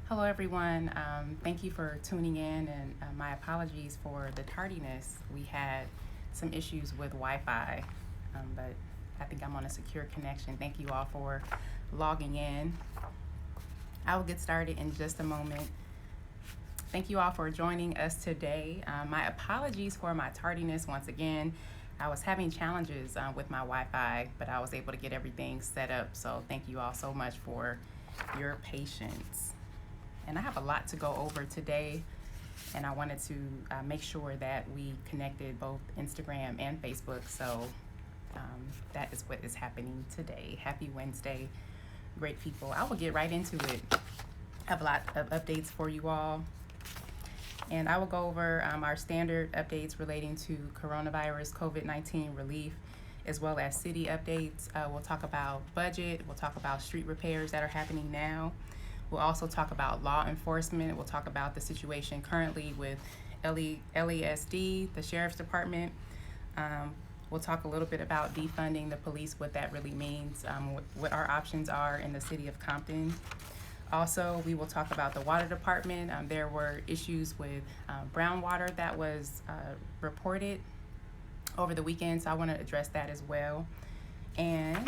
Hello, everyone. Thank you for tuning in, and my apologies for the tardiness. We had some issues with Wi Fi, but I think I'm on a secure connection. Thank you all for logging in. I will get started in just a moment. Thank you all for joining us today. My apologies for my tardiness once again. I was having challenges with my Wi Fi, but I was able to get everything set up. So, thank you all so much for your patience. And I have a lot to go over today, and I wanted to make sure that we connected both Instagram and Facebook. So that is what is happening today. Happy Wednesday, great people. I will get right into it. I have a lot of updates for you all, and I will go over our standard updates relating to coronavirus COVID-19 relief, as well as city updates. We'll talk about budget. We'll talk about street repairs that are happening now. We'll also talk about law enforcement. We'll talk about the situation currently with LASD, the Sheriff's Department. We'll talk a little bit about defunding the police, what that really means, what our options are in the city of Compton. Also, we will talk about the water department. There were issues with brown water that was reported over the weekend, so I want to address that as well. And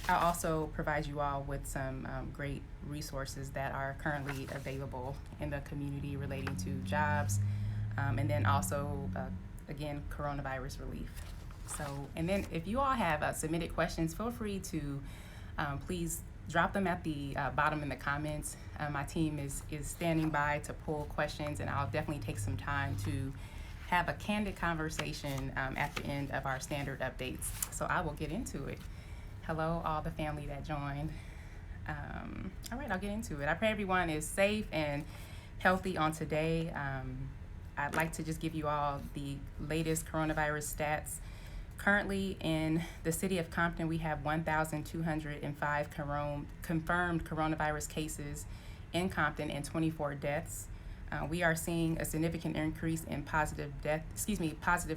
I'll also provide you all with some great resources that are currently available in the community relating to jobs, and then also, again, coronavirus relief. So, and then if you all have submitted questions, feel free to please drop them at the bottom in the comments. My team is standing by to pull questions, and I'll definitely take some time to have a candid conversation at the end of our standard updates. So I will get into it. Hello, all the family that joined. All right, I'll get into it. I pray everyone is safe and healthy on today. I'd like to just give you all the latest coronavirus stats. Currently in the city of Compton, we have 1,205 confirmed coronavirus cases in Compton and 24 deaths. We are seeing a significant increase in positive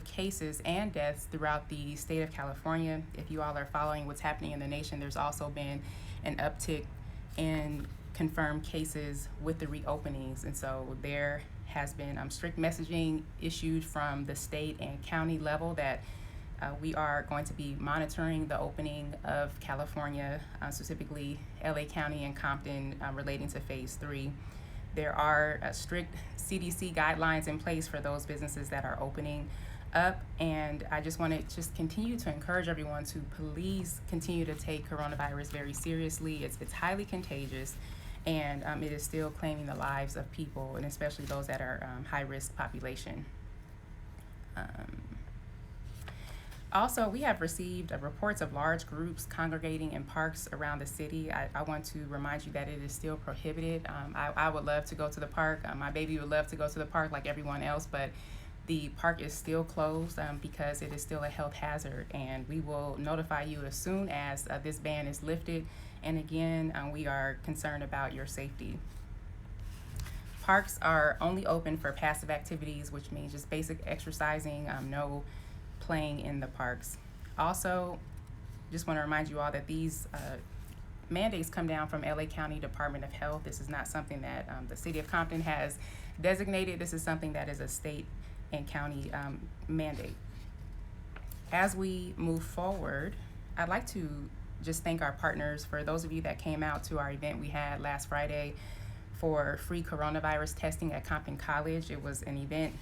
cases and deaths throughout the state of California. If you all are following what's happening in the nation, there's also been an uptick in confirmed cases with the reopenings. And so there has been strict messaging issued from the state and county level that we are going to be monitoring the opening of California, specifically LA County and Compton, relating to phase 3. There are strict CDC guidelines in place for those businesses that are opening up, and I just want to continue to encourage everyone to please continue to take coronavirus very seriously. It's highly contagious, and it is still claiming the lives of people, and especially those that are high-risk population. Also, we have received reports of large groups congregating in parks around the city. I want to remind you that it is still prohibited. I would love to go to the park. My baby would love to go to the park like everyone else, but the park is still closed because it is still a health hazard, and we will notify you as soon as this ban is lifted. And again, we are concerned about your safety. Parks are only open for passive activities, which means just basic exercising, no playing in the parks. Also, just want to remind you all that these mandates come down from LA County Department of Health. This is not something that the city of Compton has designated. This is something that is a state and county mandate. As we move forward, I'd like to just thank our partners. For those of you that came out to our event we had last Friday for free coronavirus testing at Compton College, it was an event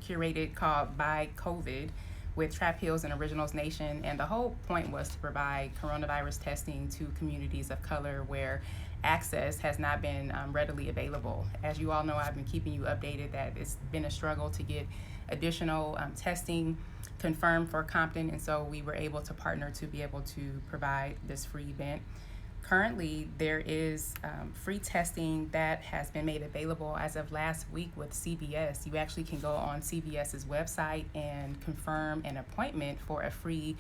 curated called By COVID with Trap Hills and Originals Nation, and the whole point was to provide coronavirus testing to communities of color where access has not been readily available. As you all know, I've been keeping you updated that it's been a struggle to get additional testing confirmed for Compton, and so we were able to partner to be able to provide this free event. Currently, there is free testing that has been made available as of last week with CVS. You actually can go on CVS's website and confirm an appointment for a free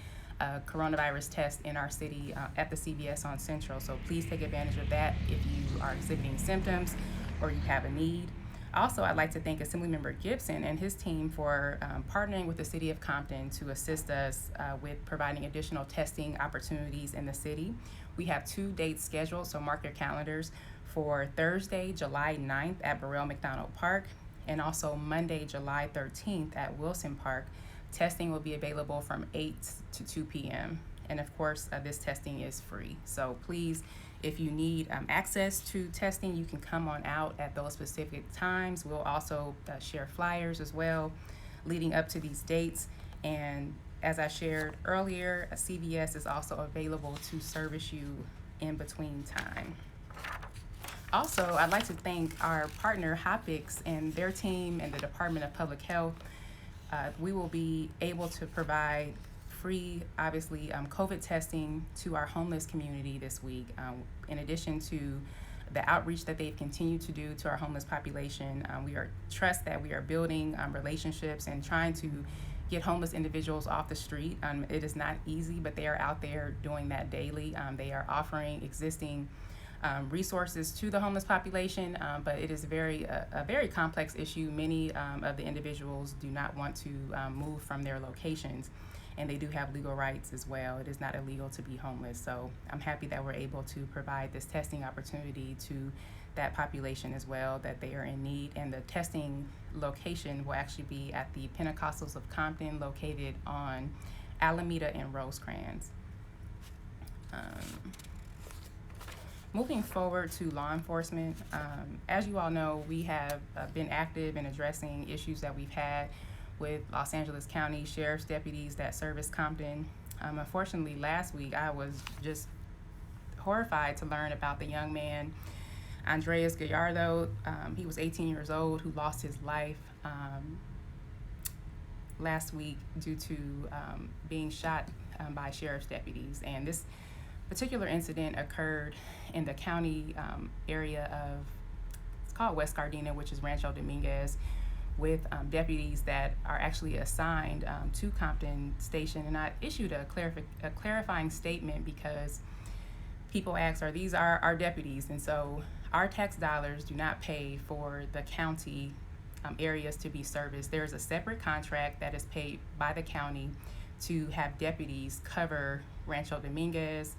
coronavirus test in our city at the CVS on Central. So please take advantage of that if you are exhibiting symptoms or you have a need. Also, I'd like to thank Assemblymember Gibson and his team for partnering with the City of Compton to assist us with providing additional testing opportunities in the city. We have 2 dates scheduled, so mark your calendars for Thursday, July 9th at Burrell McDonald Park, and also Monday, July 13th at Wilson Park. Testing will be available from 8 to 2 p.m. And of course, this testing is free. So please, if you need access to testing, you can come on out at those specific times. We'll also share flyers as well leading up to these dates. And as I shared earlier, a CVS is also available to service you in between time. Also, I'd like to thank our partner, Hopix, and their team and the Department of Public Health. We will be able to provide free, obviously, COVID testing to our homeless community this week. In addition to the outreach that they've continued to do to our homeless population, we trust that we are building relationships and trying to get homeless individuals off the street. It is not easy, but they are out there doing that daily. They are offering existing resources to the homeless population, but it is a very complex issue. Many of the individuals do not want to move from their locations, and they do have legal rights as well. It is not illegal to be homeless, so I'm happy that we're able to provide this testing opportunity to that population as well, that they are in need. And the testing location will actually be at the Pentecostals of Compton, located on Alameda and Rosecrans. Moving forward to law enforcement, as you all know, we have been active in addressing issues that we've had with Los Angeles County Sheriff's deputies that service Compton. Unfortunately, last week I was just horrified to learn about the young man, Andres Gallardo. He was 18 years old, who lost his life last week due to being shot by sheriff's deputies. And this particular incident occurred in the county area of, it's called West Gardena, which is Rancho Dominguez, with deputies that are actually assigned to Compton Station. And I issued a clarifying statement because people ask, are these our deputies? And so our tax dollars do not pay for the county areas to be serviced. There's a separate contract that is paid by the county to have deputies cover Rancho Dominguez,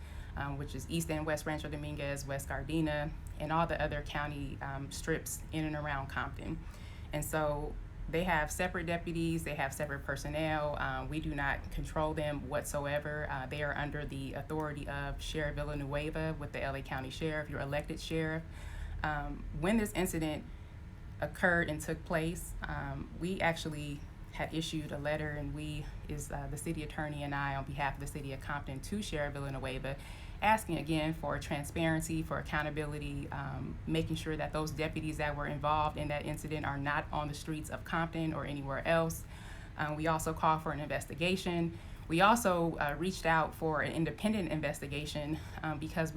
which is East and West Rancho Dominguez, West Gardena, and all the other county strips in and around Compton. And so they have separate deputies, they have separate personnel. We do not control them whatsoever. They are under the authority of Sheriff Villanueva with the LA County Sheriff, your elected sheriff. When this incident occurred and took place, we actually had issued a letter, and the city attorney and I, on behalf of the city of Compton, to Sheriff Villanueva, asking again for transparency, for accountability, making sure that those deputies that were involved in that incident are not on the streets of Compton or anywhere else. We also called for an investigation. We also reached out for an independent investigation because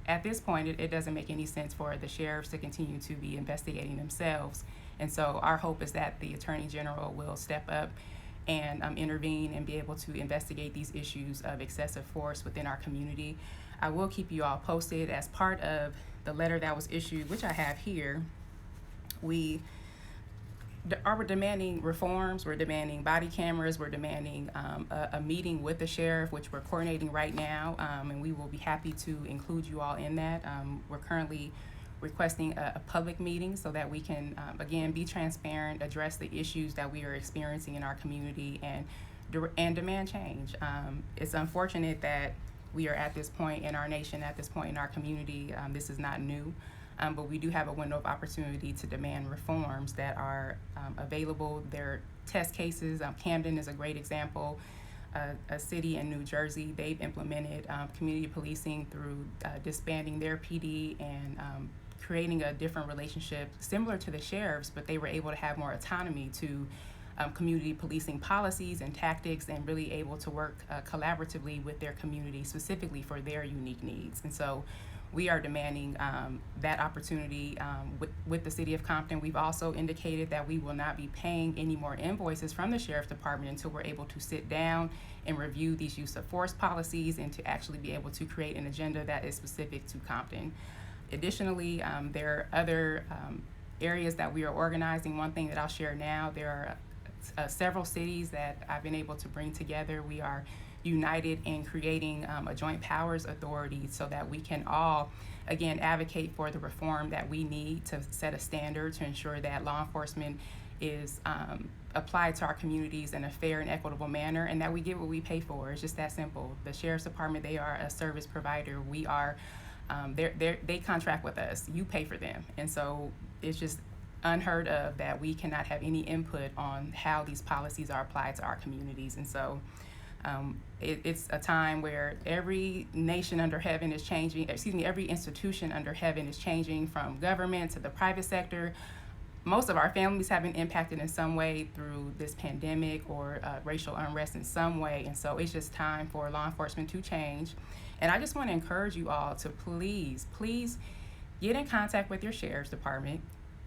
at this point, it doesn't make any sense for the sheriffs to continue to be investigating themselves. And so our hope is that the Attorney General will step up and intervene and be able to investigate these issues of excessive force within our community. I will keep you all posted. As part of the letter that was issued, which I have here, we are demanding reforms. We're demanding body cameras. We're demanding a meeting with the sheriff, which we're coordinating right now, and we will be happy to include you all in that. We're currently requesting a public meeting so that we can, again, be transparent, address the issues that we are experiencing in our community, and demand change. It's unfortunate that we are at this point in our nation, at this point in our community. This is not new, but we do have a window of opportunity to demand reforms that are available. They're test cases. Camden is a great example. A city in New Jersey, they've implemented community policing through disbanding their PD and creating a different relationship similar to the sheriffs, but they were able to have more autonomy to community policing policies and tactics, and really able to work collaboratively with their community specifically for their unique needs. And so we are demanding that opportunity with the city of Compton. We've also indicated that we will not be paying any more invoices from the Sheriff's Department until we're able to sit down and review these use of force policies and to actually be able to create an agenda that is specific to Compton. Additionally, there are other areas that we are organizing. One thing that I'll share now, there are several cities that I've been able to bring together. We are united in creating a joint powers authority so that we can all, again, advocate for the reform that we need to set a standard to ensure that law enforcement is applied to our communities in a fair and equitable manner, and that we get what we pay for. It's just that simple. The Sheriff's Department, they are a service provider. We are, they contract with us. You pay for them. And so it's just unheard of that we cannot have any input on how these policies are applied to our communities. And so it's a time where every nation under heaven is changing, every institution under heaven is changing, from government to the private sector. Most of our families have been impacted in some way through this pandemic or racial unrest in some way. And so it's just time for law enforcement to change. And I just want to encourage you all to please get in contact with your sheriff's department.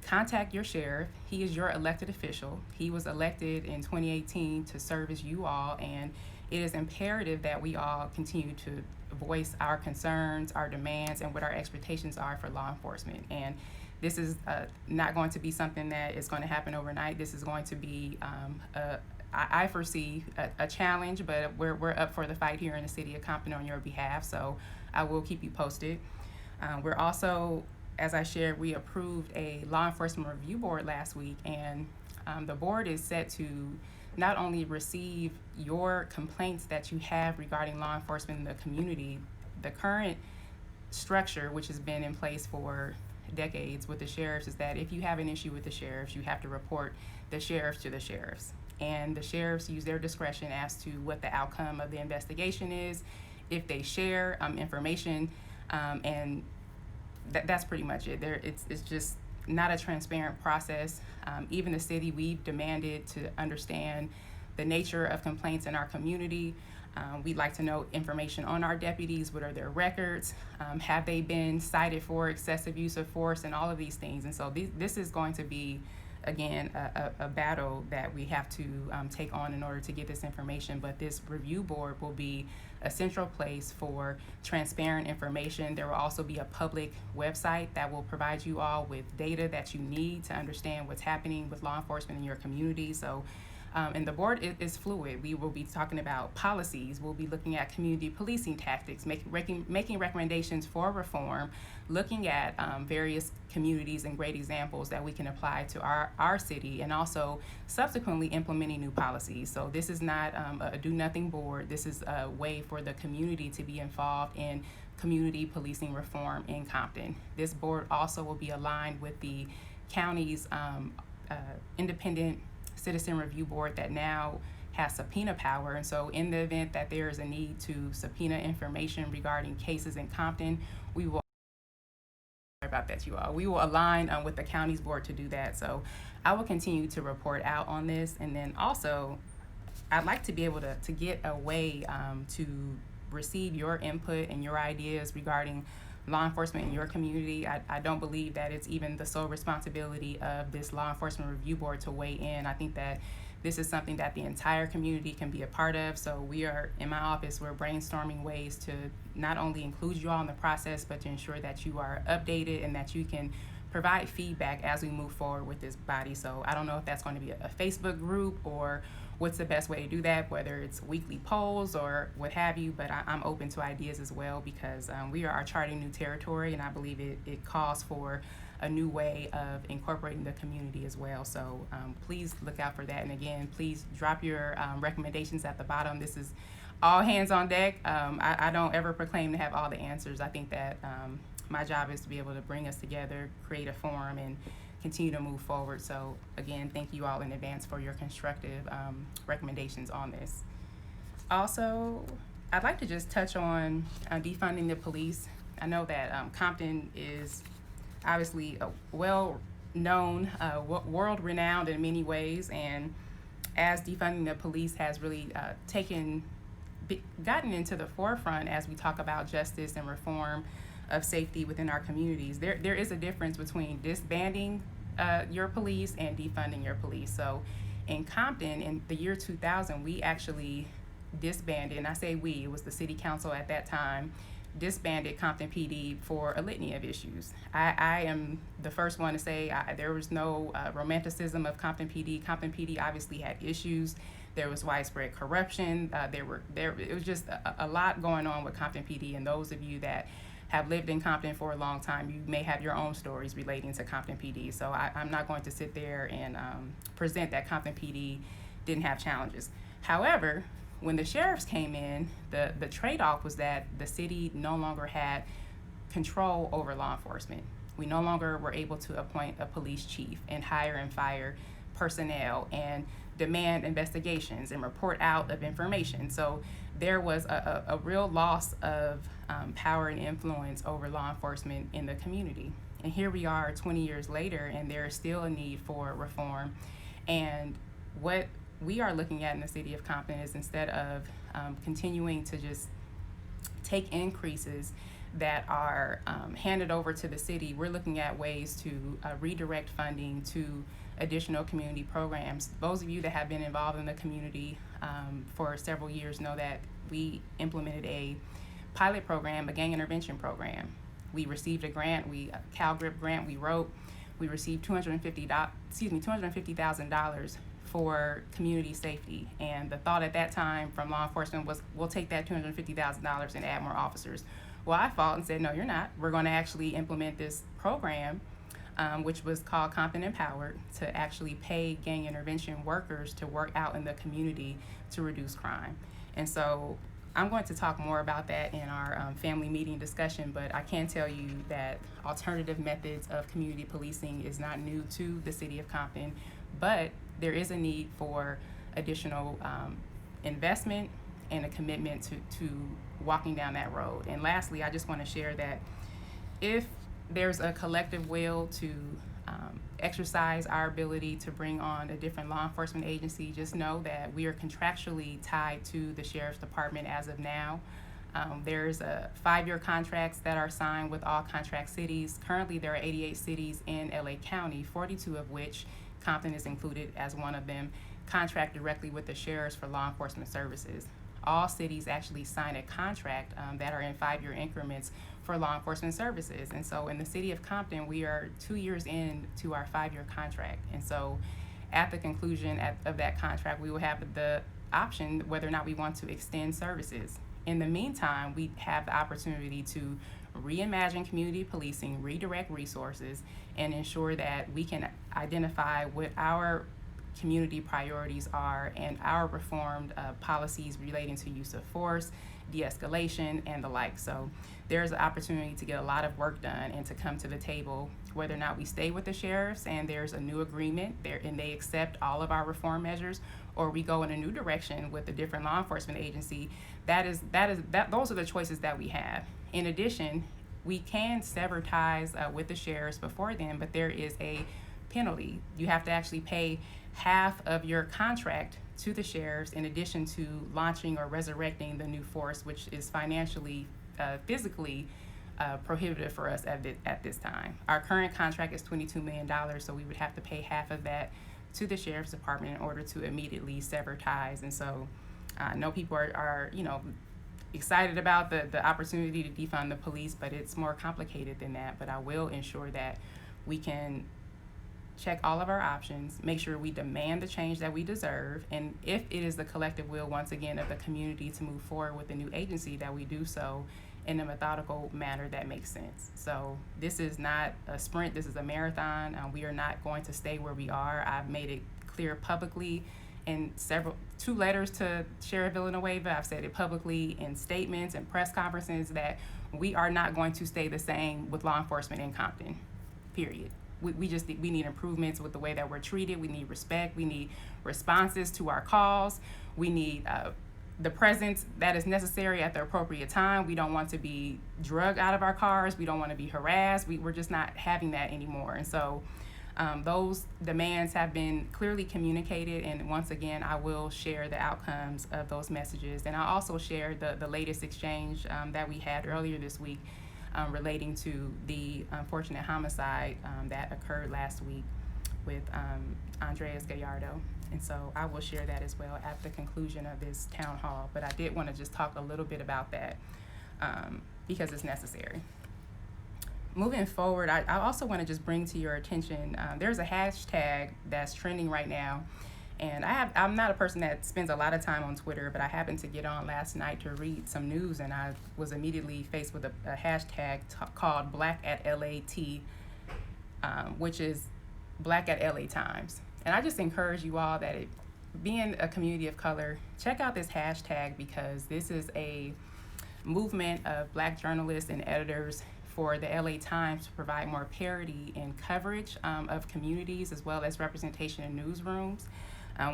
Contact your sheriff. He is your elected official. He was elected in 2018 to serve as you all, and it is imperative that we all continue to voice our concerns, our demands, and what our expectations are for law enforcement. And this is not going to be something that is going to happen overnight. This is going to be, I foresee a challenge, but we're up for the fight here in the city of Compton on your behalf, so I will keep you posted. We're also, as I shared, we approved a law enforcement review board last week, and the board is set to not only receive your complaints that you have regarding law enforcement in the community. The current structure, which has been in place for decades with the sheriffs, is that if you have an issue with the sheriffs, you have to report the sheriffs to the sheriffs. And the sheriffs use their discretion as to what the outcome of the investigation is, if they share information, and that's pretty much it. It's just not a transparent process. Even the city, we've demanded to understand the nature of complaints in our community. We'd like to know information on our deputies. What are their records? Have they been cited for excessive use of force, and all of these things? And so this is going to be, again, a battle that we have to take on in order to get this information. But this review board will be a central place for transparent information. There will also be a public website that will provide you all with data that you need to understand what's happening with law enforcement in your community. So, and the board is fluid. We will be talking about policies. We'll be looking at community policing tactics, making recommendations for reform, looking at various communities and great examples that we can apply to our city, and also subsequently implementing new policies. So this is not a do-nothing board. This is a way for the community to be involved in community policing reform in Compton. This board also will be aligned with the county's independent citizen review board that now has subpoena power. And so in the event that there is a need to subpoena information regarding cases in Compton, we will we will align with the county's board to do that. So I will continue to report out on this. And then also, I'd like to be able to get a way to receive your input and your ideas regarding law enforcement in your community. I don't believe that it's even the sole responsibility of this law enforcement review board to weigh in. I think that this is something that the entire community can be a part of. So we are, in my office, we're brainstorming ways to not only include you all in the process, but to ensure that you are updated and that you can provide feedback as we move forward with this body. So I don't know if that's going to be a Facebook group or what's the best way to do that, whether it's weekly polls or what have you, but I'm open to ideas as well, because we are charting new territory, and I believe it calls for a new way of incorporating the community as well. So please look out for that. And again, please drop your recommendations at the bottom. This is all hands on deck. I don't ever proclaim to have all the answers. I think that my job is to be able to bring us together, create a forum, and continue to move forward. So again, thank you all in advance for your constructive recommendations on this. Also, I'd like to just touch on defunding the police. I know that Compton is obviously well-known, world-renowned in many ways, and as defunding the police has really gotten into the forefront as we talk about justice and reform of safety within our communities, there is a difference between disbanding your police and defunding your police. So in Compton, in the year 2000, we actually disbanded, and I say we, it was the city council at that time, disbanded Compton PD for a litany of issues. I am the first one to say there was no romanticism of Compton PD. Compton PD obviously had issues There was widespread corruption. It was just a lot going on with Compton PD. And those of you that have lived in Compton for a long time, you may have your own stories relating to Compton PD. So I'm not going to sit there and present that Compton PD didn't have challenges. However, when the sheriffs came in, the trade-off was that the city no longer had control over law enforcement. We no longer were able to appoint a police chief and hire and fire personnel and demand investigations and report out of information. So there was a real loss of power and influence over law enforcement in the community. And here we are 20 years later, and there is still a need for reform. And what we are looking at in the city of Compton is, instead of continuing to just take increases that are handed over to the city, we're looking at ways to redirect funding to additional community programs. Those of you that have been involved in the community for several years know that we implemented a pilot program, a gang intervention program. We received a grant, CalGRIP grant we wrote. We received $250,000 for community safety. And the thought at that time from law enforcement was, we'll take that $250,000 and add more officers. Well, I fought and said, no, you're not. We're going to actually implement this program, which was called Compton Empowered, to actually pay gang intervention workers to work out in the community to reduce crime. And so I'm going to talk more about that in our family meeting discussion, but I can tell you that alternative methods of community policing is not new to the city of Compton, but there is a need for additional investment and a commitment to walking down that road. And lastly, I just want to share that if there's a collective will to exercise our ability to bring on a different law enforcement agency, just know that we are contractually tied to the Sheriff's Department as of now. There's 5-year contracts that are signed with all contract cities. Currently, there are 88 cities in LA County, 42 of which Compton is included as one of them, contract directly with the sheriffs for law enforcement services. All cities actually sign a contract that are in 5-year increments for law enforcement services. And so in the city of Compton, we are 2 years into our 5-year contract. And so at the conclusion of that contract, we will have the option whether or not we want to extend services. In the meantime, we have the opportunity to reimagine community policing, redirect resources, and ensure that we can identify what our community priorities are and our reformed policies relating to use of force, de-escalation, and the like. So there's an opportunity to get a lot of work done and to come to the table, whether or not we stay with the sheriffs and there's a new agreement there and they accept all of our reform measures, or we go in a new direction with a different law enforcement agency. Those are the choices that we have. In addition, we can sever ties with the sheriffs before then, but there is a penalty. You have to actually pay half of your contract to the sheriffs in addition to launching or resurrecting the new force, which is financially, physically prohibitive for us at this time. Our current contract is $22 million, so we would have to pay half of that to the Sheriff's Department in order to immediately sever ties. And so I know people are excited about the opportunity to defund the police, but it's more complicated than that. But I will ensure that we can check all of our options, make sure we demand the change that we deserve, and if it is the collective will, once again, of the community to move forward with a new agency, that we do so in a methodical manner that makes sense. So this is not a sprint, this is a marathon. We are not going to stay where we are. I've made it clear publicly in 2 letters to Sheriff Villanueva. I've said it publicly in statements and press conferences that we are not going to stay the same with law enforcement in Compton, period. We need improvements with the way that we're treated. We need respect. We need responses to our calls. We need the presence that is necessary at the appropriate time. We don't want to be drugged out of our cars. We don't want to be harassed. We're just not having that anymore. And so those demands have been clearly communicated. And once again, I will share the outcomes of those messages. And I'll also share the latest exchange that we had earlier this week relating to the unfortunate homicide that occurred last week with Andres Gallardo. And so I will share that as well at the conclusion of this town hall. But I did want to just talk a little bit about that because it's necessary. Moving forward, I also want to just bring to your attention, there's a hashtag that's trending right now, And I'm not a person that spends a lot of time on Twitter, but I happened to get on last night to read some news, and I was immediately faced with a hashtag called Black at LAT, which is Black at LA Times. And I just encourage you all that being a community of color, check out this hashtag, because this is a movement of Black journalists and editors for the LA Times to provide more parity in coverage of communities, as well as representation in newsrooms.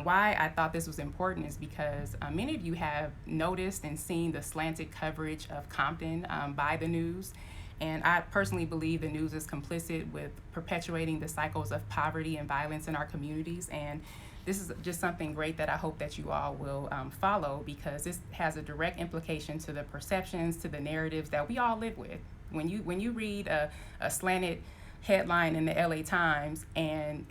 Why I thought this was important is because many of you have noticed and seen the slanted coverage of Compton by the news. And I personally believe the news is complicit with perpetuating the cycles of poverty and violence in our communities. And this is just something great that I hope that you all will follow, because this has a direct implication to the perceptions, to the narratives that we all live with. When you read a slanted headline in the LA Times, and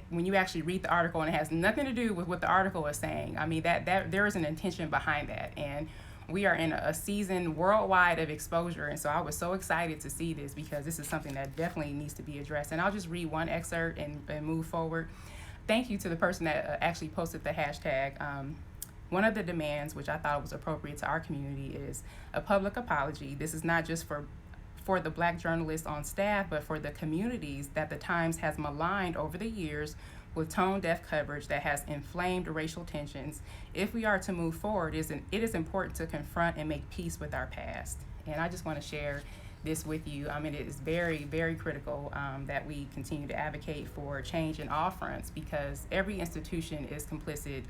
when you actually read the article and it has nothing to do with what the article is saying, I mean, that there is an intention behind that. And we are in a season worldwide of exposure, and so I was so excited to see this, because this is something that definitely needs to be addressed. And I'll just read one excerpt and move forward. Thank you to the person that actually posted the hashtag. One of the demands, which I thought was appropriate to our community, is a public apology. This is not just for the Black journalists on staff, but for the communities that the Times has maligned over the years with tone-deaf coverage that has inflamed racial tensions. If we are to move forward, it is important to confront and make peace with our past. And I just want to share this with you. I mean, it is very, very critical that we continue to advocate for change in all fronts, because every institution is complicit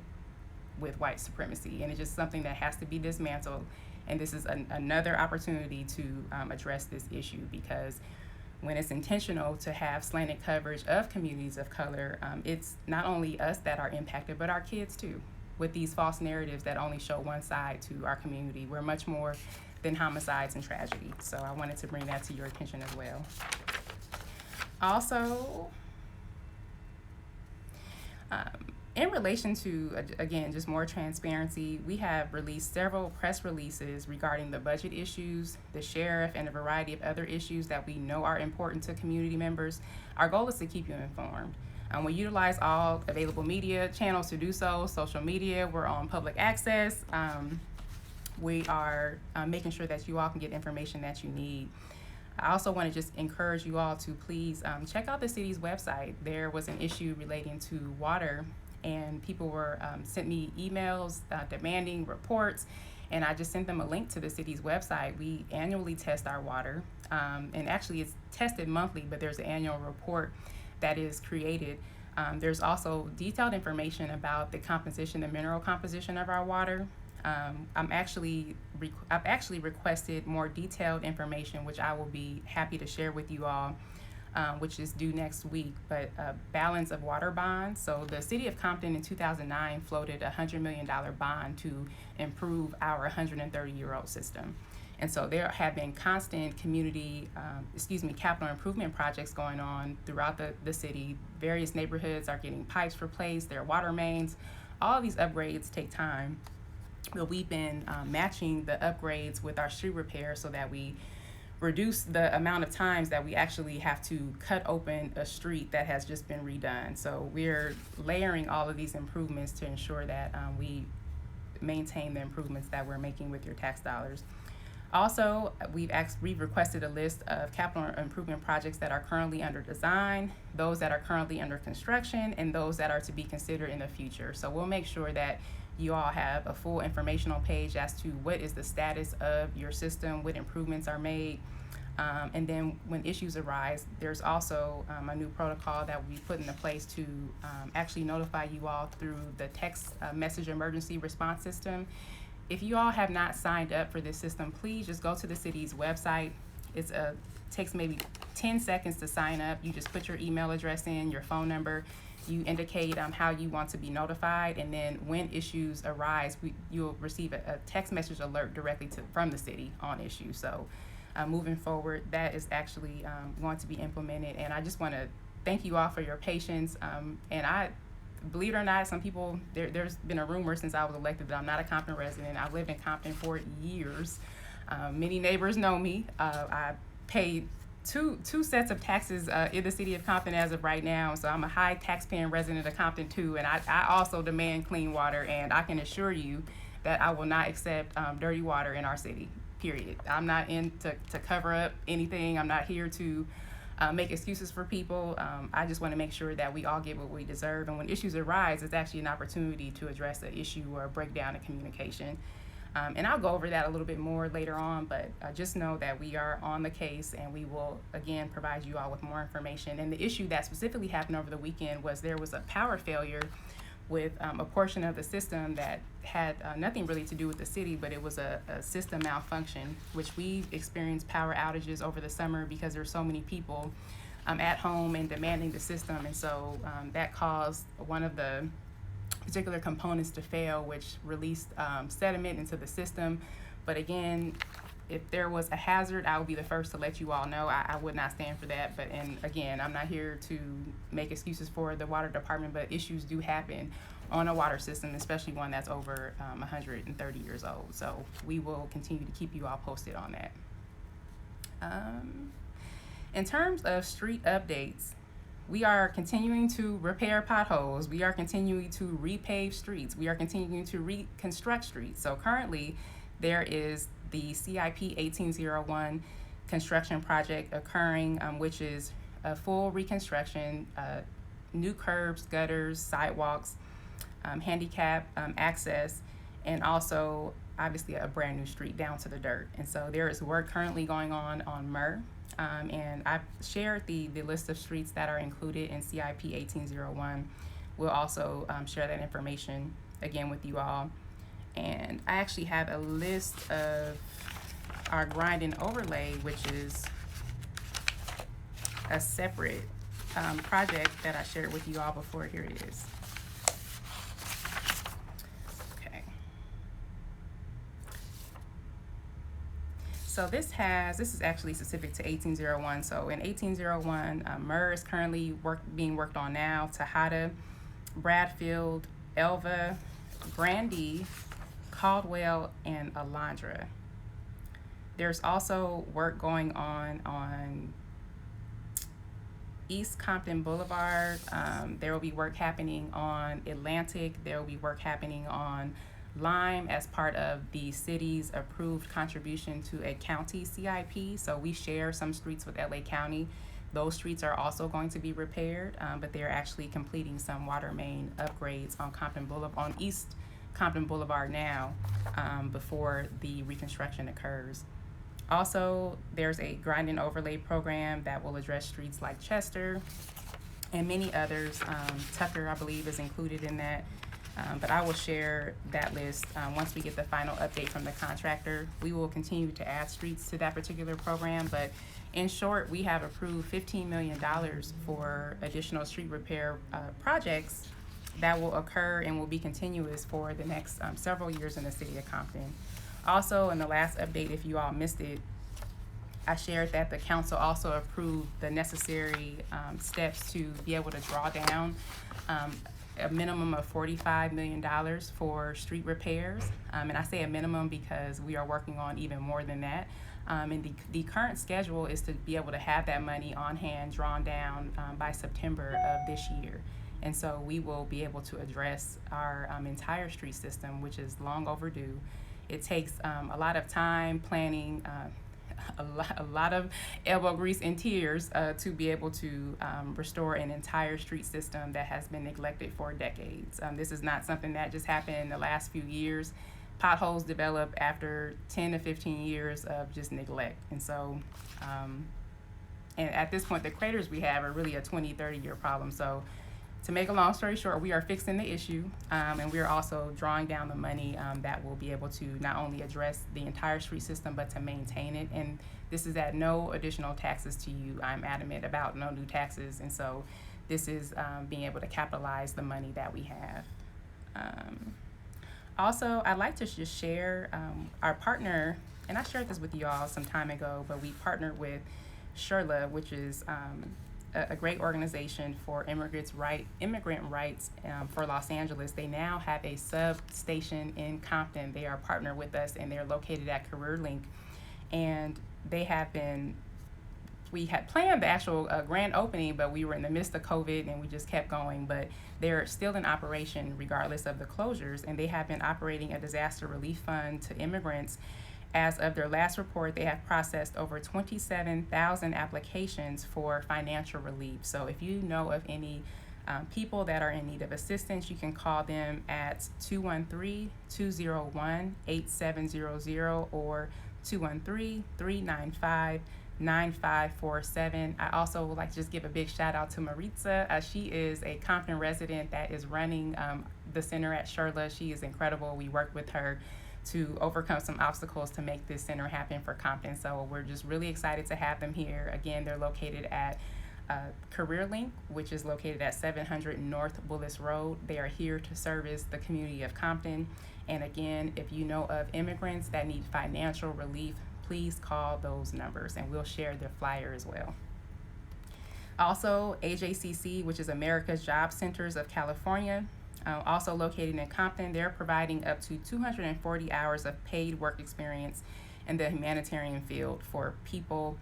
with white supremacy, and it's just something that has to be dismantled. And this is another opportunity to address this issue, because when it's intentional to have slanted coverage of communities of color, it's not only us that are impacted, but our kids too, with these false narratives that only show one side to our community. We're much more than homicides and tragedy. So I wanted to bring that to your attention as well. Also, in relation to, again, just more transparency, we have released several press releases regarding the budget issues, the sheriff, and a variety of other issues that we know are important to community members. Our goal is to keep you informed. We utilize all available media channels to do so. Social media, we're on public access. We are making sure that you all can get information that you need. I also want to just encourage you all to please check out the city's website. There was an issue relating to water, and people were sent me emails demanding reports, and I just sent them a link to the city's website. We annually test our water, and actually it's tested monthly, but there's an annual report that is created. There's also detailed information about the composition, the mineral composition of our water. I've actually requested more detailed information, which I will be happy to share with you all, which is due next week. But balance of water bonds. So the city of Compton in 2009 floated a $100 million bond to improve our 130-year-old system. And so there have been constant capital improvement projects going on throughout the city. Various neighborhoods are getting pipes replaced, their water mains. All of these upgrades take time. But we've been matching the upgrades with our street repair so that we reduce the amount of times that we actually have to cut open a street that has just been redone. So we're layering all of these improvements to ensure that we maintain the improvements that we're making with your tax dollars. Also, we've requested a list of capital improvement projects that are currently under design, those that are currently under construction, and those that are to be considered in the future. So we'll make sure that you all have a full informational page as to what is the status of your system, what improvements are made. And then when issues arise, there's also a new protocol that we put into place to actually notify you all through the text message emergency response system. If you all have not signed up for this system, please just go to the city's website. It takes maybe 10 seconds to sign up. You just put your email address in, your phone number. You indicate how you want to be notified, and then when issues arise, you'll receive a text message alert directly from the city on issues. So moving forward, that is actually going to be implemented, and I just want to thank you all for your patience. And I, believe it or not, some people, there's been a rumor since I was elected that I'm not a Compton resident. I've lived in Compton for years. Many neighbors know me. I paid two sets of taxes in the city of Compton as of right now. So I'm a high taxpaying resident of Compton too, and I also demand clean water. And I can assure you that I will not accept dirty water in our city. Period. I'm not in to cover up anything. I'm not here to make excuses for people. I just want to make sure that we all get what we deserve. And when issues arise, it's actually an opportunity to address an issue or a breakdown in communication. And I'll go over that a little bit more later on, but just know that we are on the case and we will, again, provide you all with more information. And the issue that specifically happened over the weekend was there was a power failure with a portion of the system that had nothing really to do with the city, but it was a system malfunction, which we experienced power outages over the summer because there's so many people at home and demanding the system. And so that caused one of the particular components to fail, which released sediment into the system. But again, if there was a hazard, I would be the first to let you all know. I would not stand for that. But and again, I'm not here to make excuses for the water department, but issues do happen on a water system, especially one that's over 130 years old. So we will continue to keep you all posted on that. In terms of street updates, we are continuing to repair potholes. We are continuing to repave streets. We are continuing to reconstruct streets. So currently, there is the CIP 1801 construction project occurring, which is a full reconstruction, new curbs, gutters, sidewalks, handicap access, and also obviously a brand new street down to the dirt. And so there is work currently going on Myrrh. And I've shared the list of streets that are included in CIP 1801. We'll also share that information again with you all. And I actually have a list of our grind and overlay, which is a separate project that I shared with you all before. Here it is. So this is actually specific to 1801. So in 1801, Myrrh is currently being worked on now. Tejada, Bradfield, Elva, Grandee, Caldwell, and Alondra. There's also work going on East Compton Boulevard. There will be work happening on Atlantic. There will be work happening on Lime as part of the city's approved contribution to a county CIP. So we share some streets with LA County. Those streets are also going to be repaired, but they're actually completing some water main upgrades on East Compton Boulevard now before the reconstruction occurs. Also, there's a grind and overlay program that will address streets like Chester and many others. Tucker, I believe, is included in that. But I will share that list once we get the final update from the contractor. We will continue to add streets to that particular program, but in short, we have approved $15 million for additional street repair projects that will occur and will be continuous for the next several years in the city of Compton. Also, in the last update, if you all missed it, I shared that the council also approved the necessary steps to be able to draw down a minimum of $45 million for street repairs. And I say a minimum because we are working on even more than that. And the current schedule is to be able to have that money on hand, drawn down by September of this year. And so we will be able to address our entire street system, which is long overdue. It takes a lot of time, planning, a lot of elbow grease and tears to be able to restore an entire street system that has been neglected for decades. This is not something that just happened in the last few years. Potholes develop after 10 to 15 years of just neglect. And so, and at this point, the craters we have are really a 20, 30-year problem. So to make a long story short, we are fixing the issue, and we are also drawing down the money that will be able to not only address the entire street system, but to maintain it. And this is at no additional taxes to you. I'm adamant about no new taxes, and so this is being able to capitalize the money that we have. Also, I'd like to just share our partner, and I shared this with you all some time ago, but we partnered with SHRLA, which is a great organization for immigrant rights for Los Angeles. They now have a substation in Compton. They are partnered with us, and they're located at CareerLink, and they have been we had planned the actual grand opening, but we were in the midst of COVID and we just kept going. But they're still in operation regardless of the closures, and they have been operating a disaster relief fund to immigrants. As of their last report, they have processed over 27,000 applications for financial relief. So if you know of any people that are in need of assistance, you can call them at 213-201-8700 or 213-395-9547. I also would like to just give a big shout out to Maritza. She is a Compton resident that is running the center at Sherla. She is incredible. We worked with her to overcome some obstacles to make this center happen for Compton. So we're just really excited to have them here. Again, they're located at CareerLink, which is located at 700 North Willis Road. They are here to service the community of Compton. And again, if you know of immigrants that need financial relief, please call those numbers and we'll share their flyer as well. Also, AJCC, which is America's Job Centers of California, also located in Compton, they're providing up to 240 hours of paid work experience in the humanitarian field for people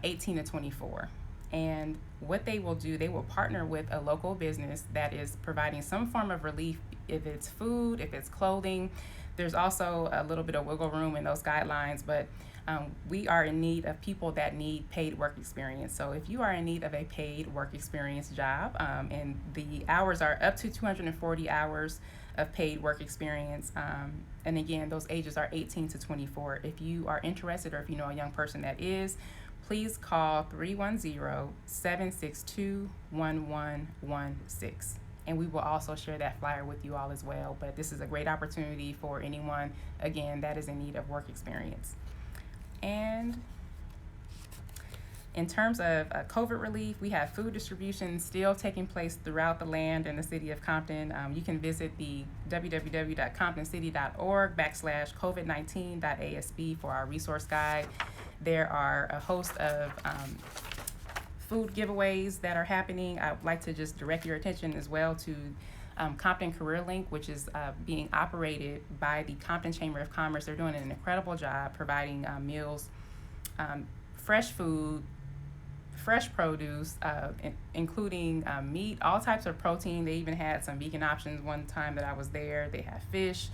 18 to 24. And what they will do, they will partner with a local business that is providing some form of relief, if it's food, if it's clothing. There's also a little bit of wiggle room in those guidelines, but we are in need of people that need paid work experience. So if you are in need of a paid work experience job, and the hours are up to 240 hours of paid work experience, and again, those ages are 18 to 24. If you are interested or if you know a young person that is, please call 310-762-1116. And we will also share that flyer with you all as well. But this is a great opportunity for anyone, again, that is in need of work experience. And in terms of COVID relief, we have food distribution still taking place throughout the land in the city of Compton. You can visit the www.comptoncity.org/covid19.asb for our resource guide. There are a host of food giveaways that are happening. I would like to just direct your attention as well to Compton CareerLink, which is being operated by the Compton Chamber of Commerce. They're doing an incredible job providing meals, fresh food, fresh produce, including meat, all types of protein. They even had some vegan options one time that I was there. They have fish,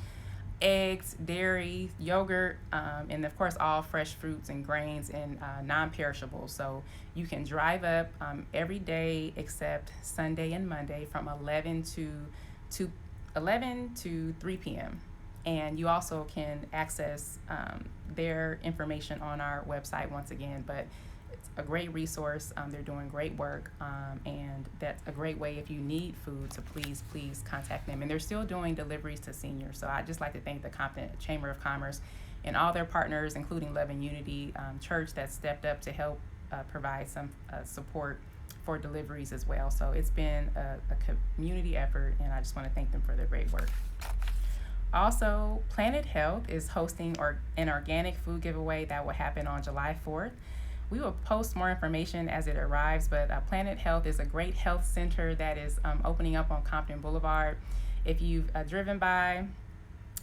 eggs, dairy, yogurt, and of course all fresh fruits and grains and non-perishables. So you can drive up every day except Sunday and Monday from 11 to 3 p.m. And you also can access their information on our website once again, but it's a great resource. They're doing great work, and that's a great way if you need food to please contact them. And they're still doing deliveries to seniors. So I'd just like to thank the Compton Chamber of Commerce and all their partners, including Love and Unity Church, that stepped up to help provide some support for deliveries as well. So it's been a community effort, and I just want to thank them for their great work. Also, Planet Health is hosting an organic food giveaway that will happen on July 4th. We will post more information as it arrives, but Planet Health is a great health center that is opening up on Compton Boulevard. If you've driven by,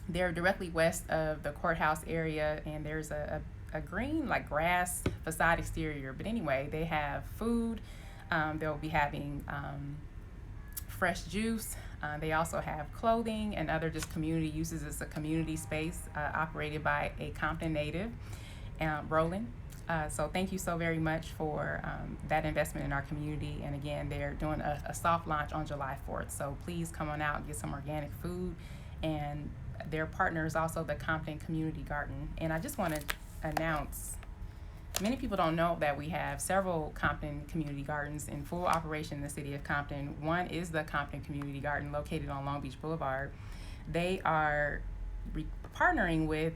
they're directly west of the courthouse area, and there's a green, like grass facade exterior. But anyway, they have food. They'll be having fresh juice. They also have clothing and other just community uses. It's a community space operated by a Compton native, Roland. So thank you so very much for that investment in our community. And again, they're doing a soft launch on July 4th. So please come on out and get some organic food. And their partner is also the Compton Community Garden. And I just want to announce, many people don't know that we have several Compton Community Gardens in full operation in the city of Compton. One is the Compton Community Garden located on Long Beach Boulevard. They are partnering with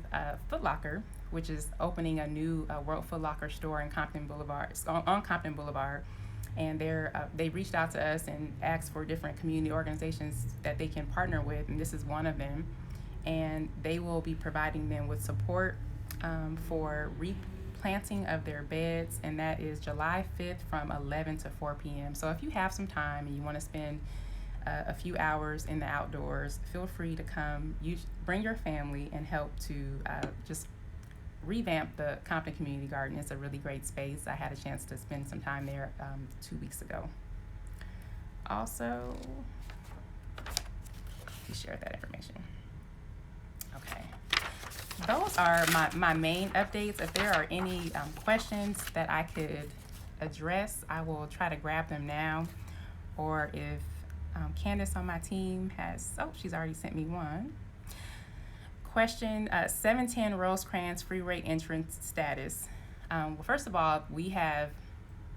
Foot Locker, which is opening a new World Foot Locker store in Compton Boulevard, on Compton Boulevard. And they reached out to us and asked for different community organizations that they can partner with, and this is one of them. And they will be providing them with support for replanting of their beds, and that is July 5th from 11 to 4 p.m. So if you have some time and you want to spend a few hours in the outdoors, feel free to come. You bring your family and help to just revamped the Compton Community Garden. It's a really great space. I had a chance to spend some time there 2 weeks ago. Also, we shared that information. Okay. Those are my main updates. If there are any questions that I could address, I will try to grab them now. Or if Candace on my team has, she's already sent me one. Question 710 Rosecrans Freeway entrance status. Well, first of all, we have,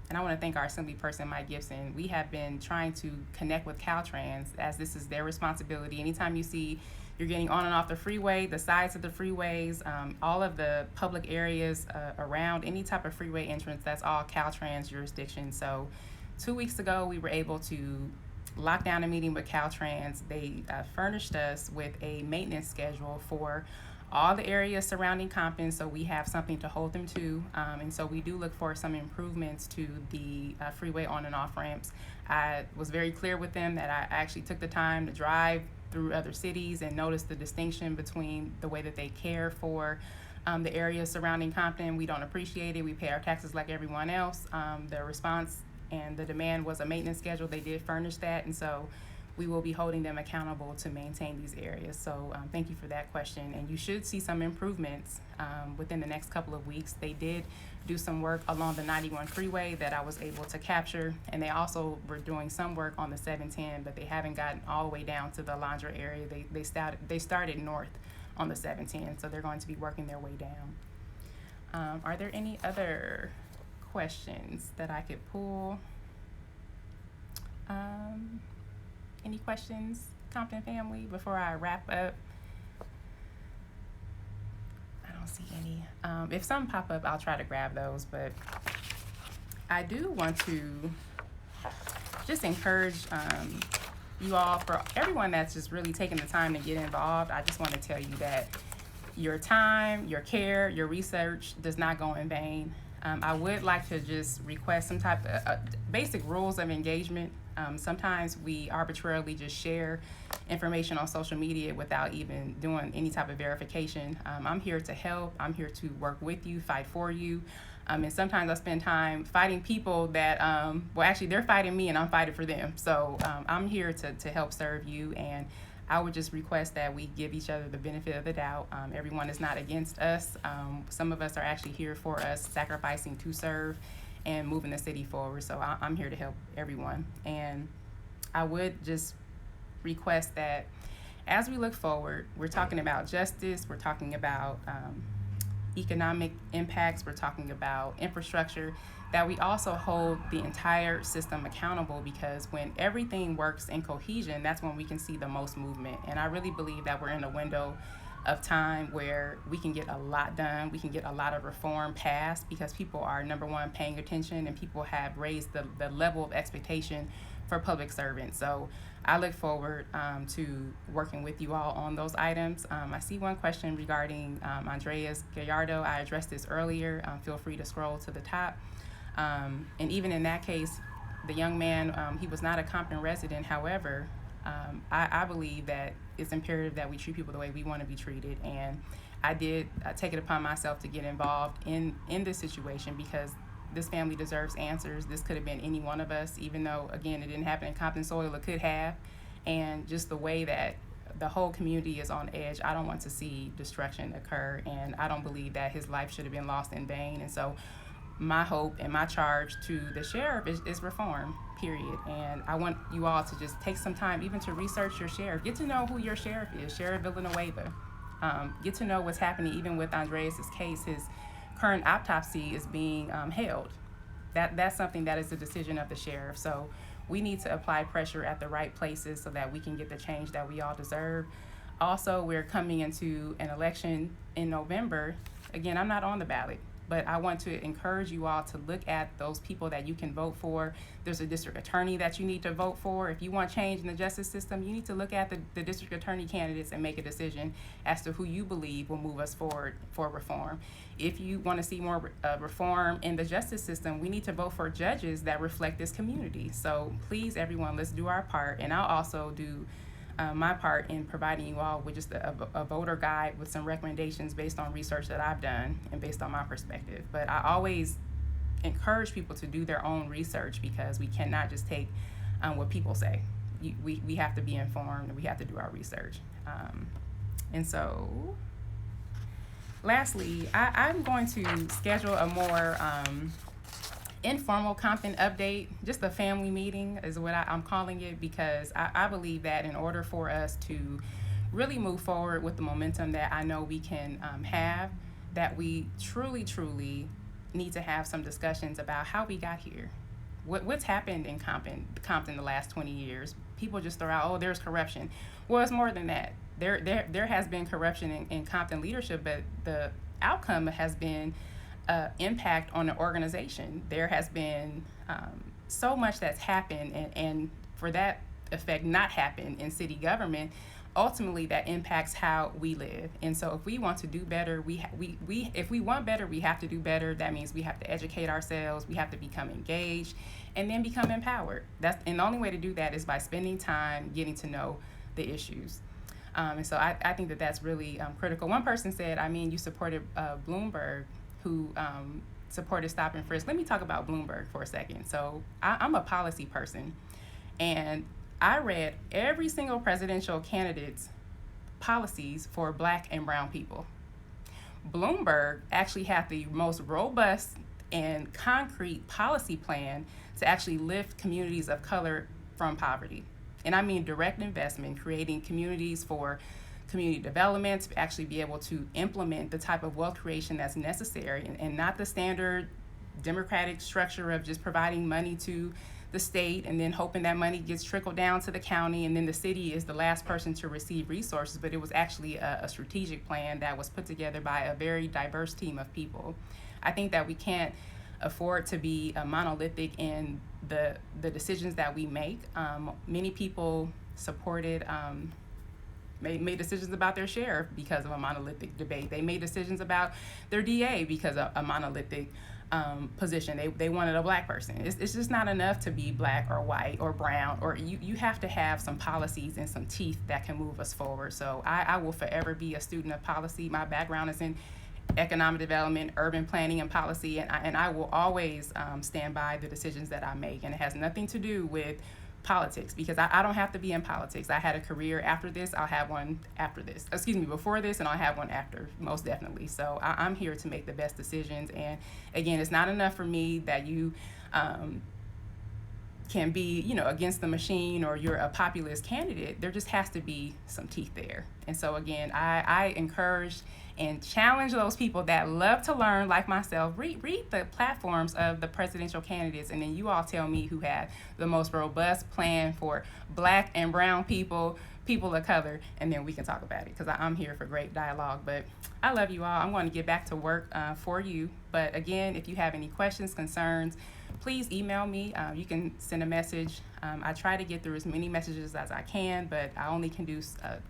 and I want to thank our Assembly person, Mike Gibson, we have been trying to connect with Caltrans, as this is their responsibility. Anytime you see you're getting on and off the freeway, the sides of the freeways, all of the public areas around any type of freeway entrance, that's all Caltrans jurisdiction. So 2 weeks ago, we were able to lock down a meeting with Caltrans. They furnished us with a maintenance schedule for all the areas surrounding Compton, so we have something to hold them to. And so we do look for some improvements to the freeway on and off ramps. I was very clear with them that I actually took the time to drive through other cities and notice the distinction between the way that they care for the areas surrounding Compton. We don't appreciate it. We pay our taxes like everyone else. The response and the demand was a maintenance schedule. They did furnish that, and so we will be holding them accountable to maintain these areas. So thank you for that question, and you should see some improvements within the next couple of weeks. They did do some work along the 91 freeway that I was able to capture, and they also were doing some work on the 710, but they haven't gotten all the way down to the Alondra area. They started north on the 710, so they're going to be working their way down. Are there any other questions that I could pull? Any questions, Compton family, before I wrap up? I don't see any. If some pop up, I'll try to grab those, but I do want to just encourage you all, for everyone that's just really taking the time to get involved. I just want to tell you that your time, your care, your research does not go in vain. I would like to just request some type of basic rules of engagement. Sometimes we arbitrarily just share information on social media without even doing any type of verification. I'm here to help. I'm here to work with you, fight for you. And sometimes I spend time fighting people that, well, actually they're fighting me and I'm fighting for them. So I'm here to help serve you, and I would just request that we give each other the benefit of the doubt. Everyone is not against us. Some of us are actually here for us, sacrificing to serve and moving the city forward. So I'm here to help everyone. And I would just request that as we look forward, we're talking about justice, we're talking about economic impacts, we're talking about infrastructure, that we also hold the entire system accountable, because when everything works in cohesion, that's when we can see the most movement. And I really believe that we're in a window of time where we can get a lot done, we can get a lot of reform passed, because people are, number one, paying attention, and people have raised the level of expectation for public servants. So I look forward to working with you all on those items. I see one question regarding Andreas Gallardo. I addressed this earlier. Feel free to scroll to the top. And even in that case, the young man, he was not a Compton resident. However, I believe that it's imperative that we treat people the way we want to be treated. And I did take it upon myself to get involved in this situation, because this family deserves answers. This could have been any one of us, even though, again, it didn't happen in Compton soil, it could have. And just the way that the whole community is on edge, I don't want to see destruction occur, and I don't believe that his life should have been lost in vain. And so my hope and my charge to the sheriff is reform, period. And I want you all to just take some time even to research your sheriff. Get to know who your sheriff is, Sheriff Villanueva. Get to know what's happening even with Andreas's case. His current autopsy is being held. That's something that is the decision of the sheriff. So we need to apply pressure at the right places so that we can get the change that we all deserve. Also, we're coming into an election in November. Again, I'm not on the ballot, but I want to encourage you all to look at those people that you can vote for. There's a district attorney that you need to vote for. If you want change in the justice system, you need to look at the district attorney candidates and make a decision as to who you believe will move us forward for reform. If you want to see more reform in the justice system, we need to vote for judges that reflect this community. So please, everyone, let's do our part. And I'll also do my part in providing you all with just a voter guide with some recommendations based on research that I've done and based on my perspective. But I always encourage people to do their own research because we cannot just take what people say. We have to be informed and we have to do our research. And so, lastly, I'm going to schedule a more informal Compton update, just a family meeting is what I'm calling it, because I believe that in order for us to really move forward with the momentum that I know we can have, that we truly need to have some discussions about how we got here. What's happened in Compton the last 20 years? People just throw out, oh, there's corruption. Well, it's more than that. There has been corruption in Compton leadership, but the outcome has been impact on the organization. There has been so much that's happened, and for that effect not happen in city government, ultimately that impacts how we live. And so if we want to do better, if we want better, we have to do better. That means we have to educate ourselves, we have to become engaged, and then become empowered. And the only way to do that is by spending time getting to know the issues. And so I think that's really critical. One person said, you supported Bloomberg, who supported stop and frisk. Let me talk about Bloomberg for a second. So I'm a policy person, and I read every single presidential candidate's policies for Black and brown people. Bloomberg actually had the most robust and concrete policy plan to actually lift communities of color from poverty. And I mean direct investment, creating communities for community development, to actually be able to implement the type of wealth creation that's necessary, and not the standard democratic structure of just providing money to the state and then hoping that money gets trickled down to the county and then the city is the last person to receive resources. But it was actually a strategic plan that was put together by a very diverse team of people. I think that we can't afford to be monolithic in the decisions that we make. Many people supported made decisions about their sheriff because of a monolithic debate. They made decisions about their DA because of a monolithic position. They wanted a Black person. It's just not enough to be Black or white or brown, or you have to have some policies and some teeth that can move us forward. So I will forever be a student of policy. My background is in economic development, urban planning, and policy, and I will always stand by the decisions that I make. And it has nothing to do with politics, because I don't have to be in politics. I had a career after this. I'll have one after this. Before this, and I'll have one after, most definitely. So I'm here to make the best decisions. And again, it's not enough for me that you can be, against the machine or you're a populist candidate. There just has to be some teeth there. And so again, I encourage and challenge those people that love to learn, like myself. Read the platforms of the presidential candidates, and then you all tell me who had the most robust plan for Black and brown people of color, and then we can talk about it, because I'm here for great dialogue. But I love you all. I'm going to get back to work for you. But again, if you have any questions, concerns, please email me. You can send a message. I try to get through as many messages as I can, but I only can do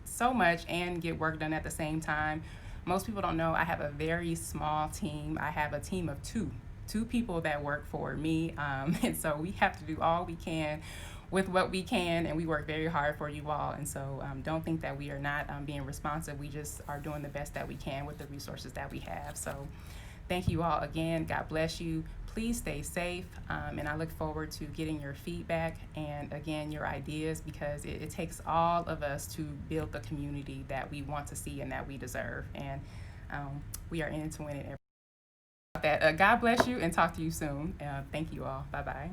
so much and get work done at the same time. Most people don't know I have a very small team. I have a team of two people that work for me, and so we have to do all we can with what we can, and we work very hard for you all. And so don't think that we are not being responsive. We just are doing the best that we can with the resources that we have. So thank you all again. God bless you. Please stay safe, and I look forward to getting your feedback and, again, your ideas, because it takes all of us to build the community that we want to see and that we deserve. And we are in it to win it. God bless you, and talk to you soon. Thank you all. Bye-bye.